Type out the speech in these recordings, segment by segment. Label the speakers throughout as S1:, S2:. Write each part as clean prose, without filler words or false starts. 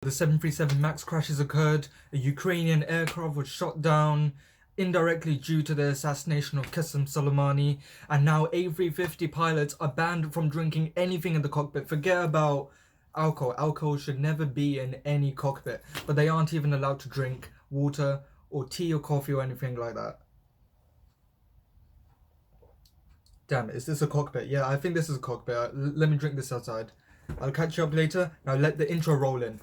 S1: The 737 MAX crashes occurred, a Ukrainian aircraft was shot down indirectly due to the assassination of Qasem Soleimani, and now A350 pilots are banned from drinking anything in the cockpit. Forget about alcohol. Alcohol should never be in any cockpit, but they aren't even allowed to drink water or tea or coffee or anything like that. Damn it, is this a cockpit? Yeah, I think this is a cockpit. Let me drink this outside. I'll catch you up later. Now let the intro roll in.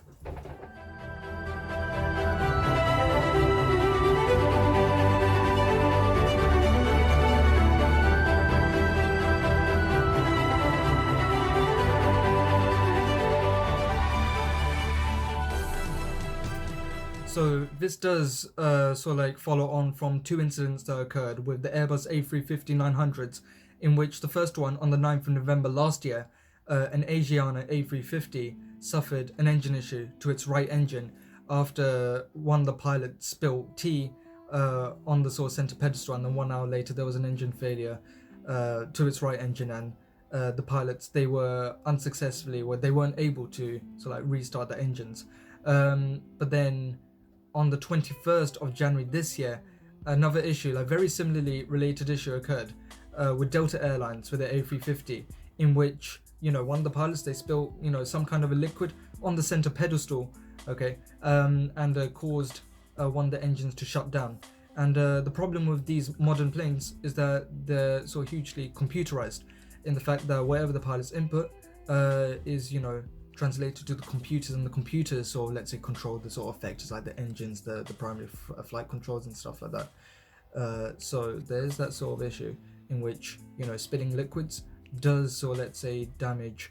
S1: So this does sort of like follow on from two incidents that occurred with the Airbus A350-900s, in which the first one on the 9th of November last year, an Asiana A350 suffered an engine issue to its right engine after one of the pilots spilled tea on the sort of center pedestal, and then 1 hour later there was an engine failure to its right engine, and the pilots, they were unsuccessfully, or they weren't able to sort of like restart the engines. But then on the 21st of January this year, another issue, like very similarly related issue, occurred with Delta Airlines with the A350, in which, you know, one of the pilots, they spilled, you know, some kind of a liquid on the center pedestal, okay, and caused one of the engines to shut down. And the problem with these modern planes is that they're so hugely computerized, in the fact that whatever the pilot's input is, you know, translated to the computers, and the computers sort of, let's say, control the sort of factors like the engines, the primary flight controls and stuff like that. So there's that sort of issue in which, you know, spilling liquids does, or let's say, damage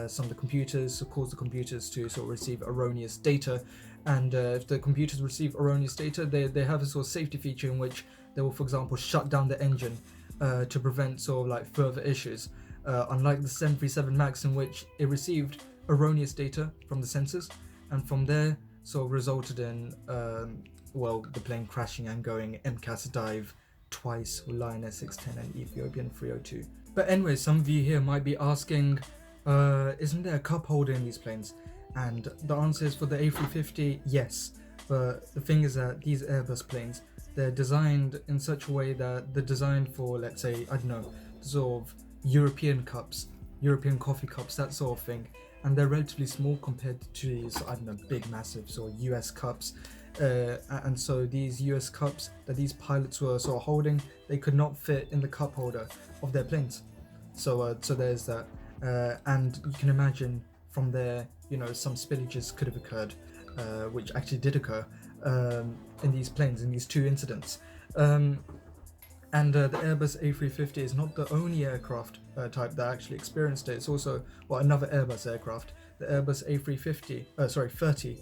S1: some of the computers, so cause the computers to sort of receive erroneous data. And if the computers receive erroneous data, they have a sort of safety feature in which they will, for example, shut down the engine to prevent sort of like further issues. Unlike the 737 MAX, in which it received erroneous data from the sensors, and from there sort of resulted in well, the plane crashing and going MCAS dive twice with Lion SX10 and Ethiopian 302. But anyway, some of you here might be asking, isn't there a cup holder in these planes? And the answer is, for the A350, yes. But the thing is that these Airbus planes, they're designed in such a way that they're designed for, let's say, I don't know, sort of European cups, European coffee cups, that sort of thing. And they're relatively small compared to these, I don't know, big, massive sort of US cups. And so these US cups that these pilots were sort of holding, they could not fit in the cup holder of their planes. So there's that. And you can imagine from there, you know, some spillages could have occurred, which actually did occur in these planes, in these two incidents. And the Airbus A350 is not the only aircraft type that actually experienced it. It's also, well, another Airbus aircraft, the Airbus A350, 30,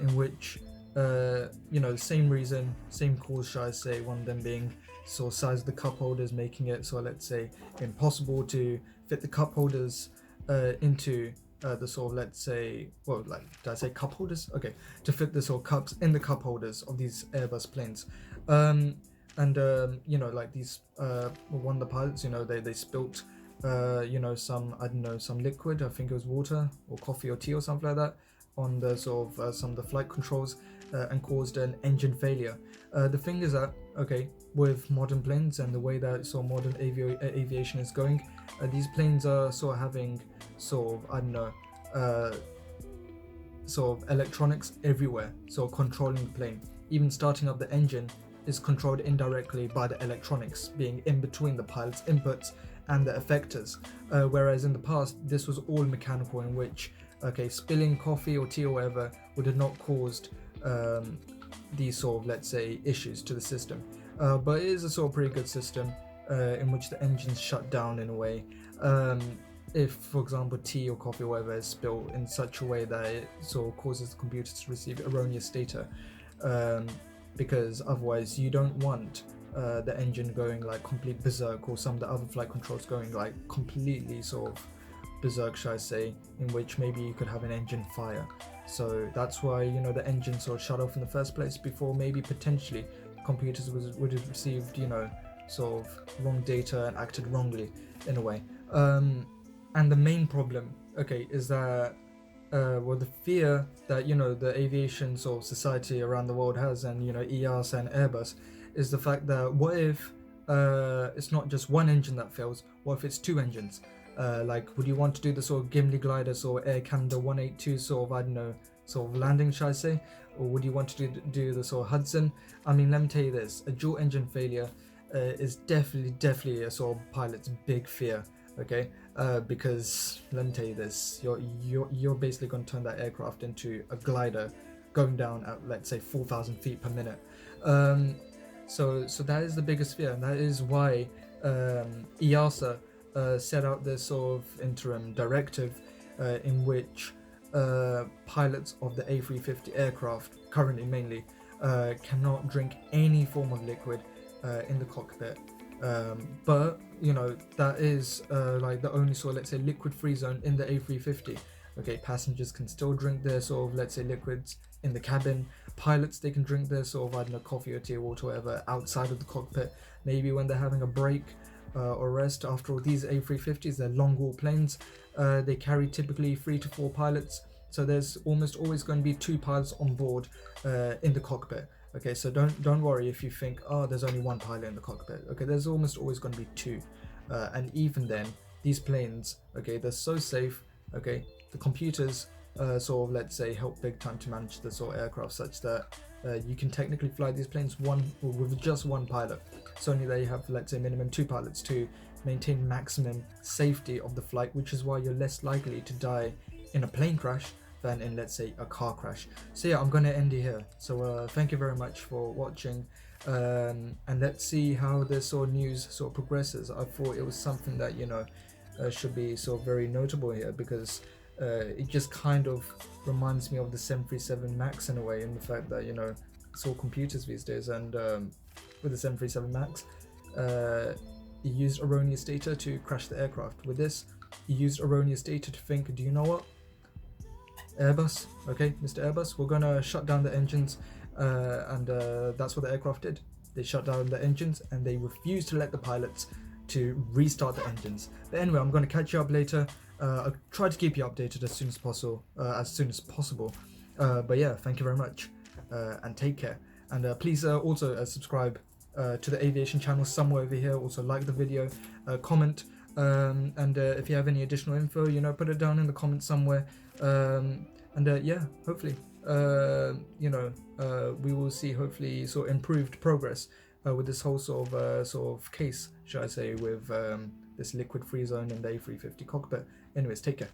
S1: in which, you know, same reason, same cause, shall I say, one of them being sort of size of the cup holders, making it, so let's say, impossible to fit the cup holders into the sort of, let's say, well, like, did I say cup holders? Okay, to fit the sort of cups in the cup holders of these Airbus planes. And you know, like these one of the pilots, you know, they spilt you know, some, I don't know, some liquid, I think it was water or coffee or tea or something like that, on the sort of some of the flight controls, and caused an engine failure. The thing is that, okay, with modern planes and the way that sort of modern aviation is going, these planes are sort of having sort of, I don't know, sort of electronics everywhere, sort of controlling the plane. Even starting up the engine is controlled indirectly by the electronics being in between the pilot's inputs and the effectors, whereas in the past this was all mechanical, in which, okay, spilling coffee or tea or whatever would have not caused these sort of, let's say, issues to the system. But it is a sort of pretty good system in which the engines shut down in a way. If, for example, tea or coffee or whatever is spilled in such a way that it sort of causes the computer to receive erroneous data. Because otherwise you don't want the engine going like complete berserk, or some of the other flight controls going like completely sort of berserk, shall I say, in which maybe you could have an engine fire. So that's why, you know, the engine sort of shut off in the first place, before maybe potentially computers would have received, you know, sort of wrong data and acted wrongly in a way. And the main problem, okay, is that well, the fear that, you know, the aviation sort of society around the world has, and, you know, EASA and Airbus, is the fact that what if it's not just one engine that fails? What if it's two engines? Like, would you want to do the sort of Gimli glider or Air Canada 182 sort of, I don't know, sort of landing, shall I say? Or would you want to do the sort of Hudson? I mean, let me tell you this, a dual engine failure is definitely a sort of pilot's big fear, okay? Because let me tell you this, you're basically going to turn that aircraft into a glider going down at, let's say, 4,000 feet per minute. So that is the biggest fear, and that is why EASA set out this sort of interim directive in which pilots of the A350 aircraft, currently mainly, cannot drink any form of liquid in the cockpit. But, you know, that is like the only sort of, let's say, liquid-free zone in the A350. Okay, passengers can still drink their sort of, let's say, liquids in the cabin. Pilots, they can drink their sort of, I don't know, coffee or tea or water, whatever, outside of the cockpit. Maybe when they're having a break or rest. After all, these A350s, they're long-haul planes. They carry typically 3 to 4 pilots. So there's almost always going to be 2 pilots on board in the cockpit. Okay, so don't worry if you think, oh, there's only 1 pilot in the cockpit. Okay, there's almost always going to be 2. And even then, these planes, okay, they're so safe. Okay, the computers sort of, let's say, help big time to manage the sort of aircraft such that you can technically fly these planes with just 1 pilot. So only they have, let's say, minimum 2 pilots to maintain maximum safety of the flight, which is why you're less likely to die in a plane crash than in, let's say, a car crash. So yeah, I'm gonna end it here. So thank you very much for watching, and let's see how this sort of news sort of progresses. I thought it was something that, you know, should be sort of very notable here, because it just kind of reminds me of the 737 MAX in a way, in the fact that, you know, it's all computers these days, and with the 737 MAX, you used erroneous data to crash the aircraft. With this, you used erroneous data to think, do you know what? Airbus, okay, Mr. Airbus, we're gonna shut down the engines, and that's what the aircraft did. They shut down the engines and they refused to let the pilots to restart the engines. But anyway, I'm gonna catch you up later. I'll try to keep you updated as soon as possible. But yeah, thank you very much, and take care. And please also subscribe to the Aviation channel somewhere over here. Also like the video, comment, and if you have any additional info, you know, put it down in the comments somewhere. Yeah, hopefully, you know, we will see hopefully sort of improved progress with this whole sort of case, shall I say, with this liquid free zone in the A350 cockpit. Anyways, take care.